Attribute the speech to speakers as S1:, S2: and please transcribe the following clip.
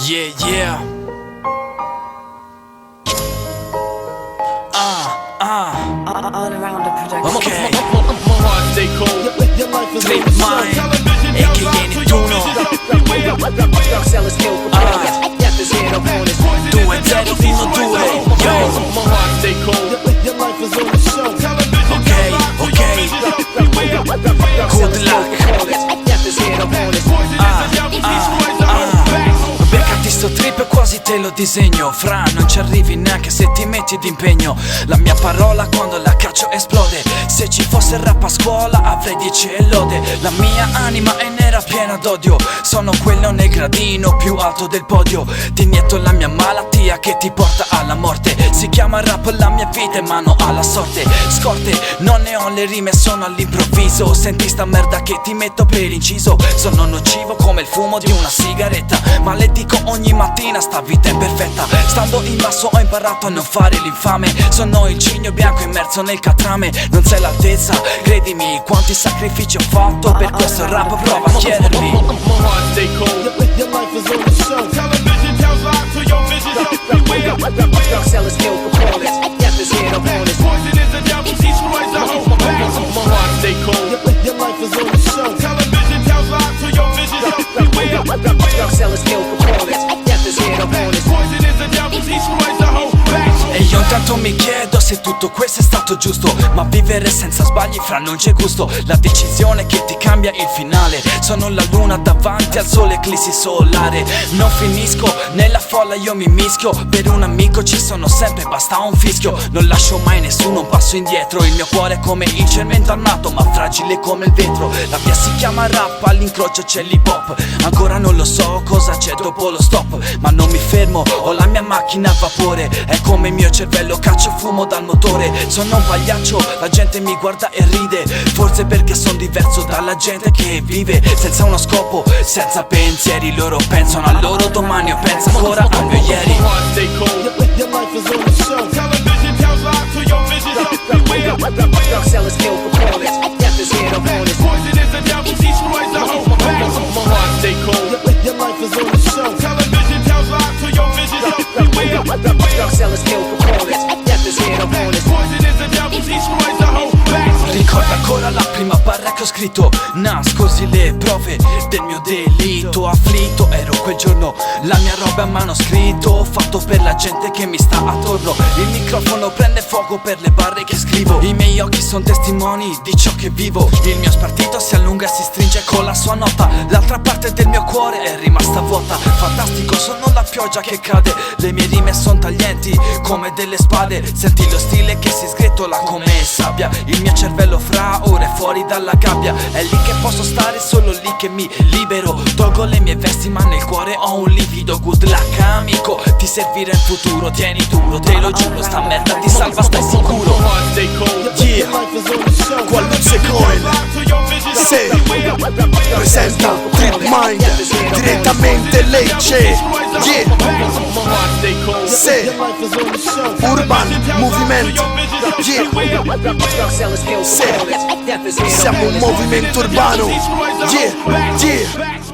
S1: Yeah, yeah.
S2: All around the production.
S1: Okay.
S3: My heart stay cold.
S1: Trip Mind, a.k.a. Nettuno. Due zero fino a due. Yo.
S3: My heart stay cold.
S1: Ok, ok. Good luck. Beccati sto trip e quasi te lo disegno. Fra, non ci arrivi neanche se ti metti d'impegno. La mia parola quando la caccio esplode. Se ci fosse il rap a scuola avrei 10 e lode. La mia anima è nera piena d'odio. Sono quello nel gradino più alto del podio. Ti inietto la mia malattia che ti porta alla morte. Si chiama rap la mia vita in mano alla sorte. Scorte, non ne ho le rime, sono all'improvviso. Senti sta merda che ti metto per inciso. Sono nocivo come il fumo di una sigaretta, ma le dico ogni mattina sta vita è perfetta. Stando in basso ho imparato a non fare l'infame. Sono il cigno bianco immerso nel catrame. Non sei l'altezza, credimi quanti sacrifici ho fatto. Per questo rap prova a chiedermi.
S3: My heart stay cold.
S4: Your life is on the show.
S3: Television tells lies to your vision.
S2: Drug sellers kill components. Death is here to warn us.
S3: Poison is the devil, he destroys the whole bag. My heart stay cold.
S4: Your life is on the show.
S3: Television tells lies to your vision.
S2: Drug sellers kill components. Death is here to warn us.
S3: Poison is the devil, he destroys the whole bag.
S1: E io intanto mi chiedo se tutto questo è stato giusto. Ma vivere senza sbagli fra non c'è gusto. La decisione che ti cambia il finale. Sono la luna davanti al sole, eclissi solare. Non finisco, nella folla io mi mischio. Per un amico ci sono sempre, basta un fischio. Non lascio mai nessuno un passo indietro. Il mio cuore è come il cemento armato, ma fragile come il vetro. La via si chiama rap, all'incrocio c'è l'hip hop. Ancora non lo so cosa c'è dopo lo stop, ma non mi fermo, ho la mia macchina a vapore. È come il mio cervello, caccio fumo dal motore. Sono un pagliaccio, la gente mi guarda e ride. Forse perché sono diverso dalla gente che vive senza uno scopo, senza pensieri. Loro pensano al loro domani, io penso ancora al mio ieri.
S3: My heart stay cold.
S4: Your life is on the show.
S3: Television tells lies to your vision.
S2: Drug sellers kill components. Death is here to warn us.
S3: Poison is the devil, he destroys the whole bag. My heart stay cold.
S4: Your life is on the show.
S3: Television tells lies to your vision.
S2: Drug sellers kill components. Death is here to warn us.
S3: Poison is the devil, he destroys the whole bag.
S1: Ricordo ancora la prima barra che ho scritto. Nascosi le prove del mio delitto. Afflitto ero quel giorno, la mia roba a manoscritto. Fatto per la gente che mi sta attorno. Il microfono prende fuoco per le barre che scrivo. I miei occhi sono testimoni di ciò che vivo. Il mio spartito si allunga e si stringe con la sua nota. L'altra parte del mio cuore è rimasta vuota. Fantastico, sono la pioggia che cade. Le mie rime sono taglienti come delle spade. Senti lo stile che si sgretola come sabbia. Il mio cervello fra ora è fuori dalla gabbia. È lì che posso stare, solo lì che mi libero. Tolgo le mie vesti ma nel cuore ho un livido. Good luck amico, ti servirà in futuro. Tieni duro, te lo giuro, sta merda ti salva, stai sicuro.
S3: My heart stay cold.
S4: Your life is on the show.
S5: Qualunque coin se presenta Trip Mind direttamente Lecce. Yeah.
S3: My heart stay cold.
S5: Se
S4: Your life is on the show.
S5: Urban Movement. Yeah.
S2: Drug sellers kill
S5: Se
S2: components. Death is here to
S5: siamo
S2: warn
S5: un
S2: us.
S5: movimento urbano. Yeah, yeah.